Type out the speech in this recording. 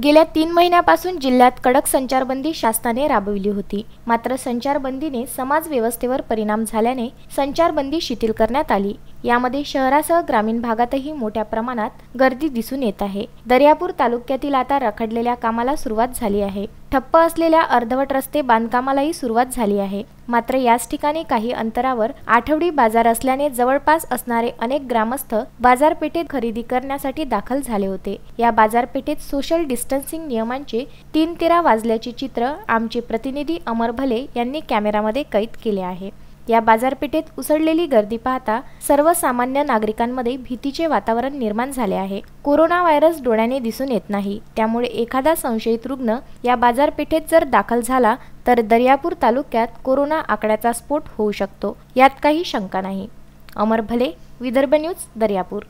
गेल्या 3 महिन्यापासून जिल्ह्यात कडक संचारबंदी शासनाने राबविली होती। मात्र संचारबंदीने समाज व्यवस्थेवर परिणाम झाल्याने संचारबंदी शिथिल करण्यात आली। यामध्ये शहरासह ग्रामीण भागातही मोठ्या प्रमाणात गर्दी दिसून येत आहे। दर्यापूर तालुक्यातील आता रखडलेल्या कामाला सुरुवात झाली आहे। ठप्प असलेल्या अर्धवट रस्ते बांधकामालाही सुरुवात झाली आहे। मात्र याच ठिकाणी काही अंतरावर आठवडी बाजार असल्याने जवळपास असणारे अनेक ग्रामस्थ बाजारपेठेत खरेदी करण्यासाठी दाखल झाले होते। या बाजारपेठेत सोशल डिस्टन्सिंग नियमांचे 3:13 वाजल्याचे चित्र आमचे प्रतिनिधी अमर भले यांनी कॅमेरामध्ये कैद केले आहे। या बाजारपेठेत उसळलेली गर्दी पाहता सर्वसामान्य नागरिकांमध्ये भीतीचे वातावरण निर्माण झाले आहे। कोरोना व्हायरस डोळ्याने दिसून येत नाही, त्यामुळे एखादा संशयित रुग्ण या बाजारपेठेत जर दाखल झाला तर दर्यापूर तालुक्यात कोरोना आकड्याचा स्फोट होऊ शकतो, यात काही शंका नाही। अमर भले, विदर्भ न्यूज, दर्यापूर।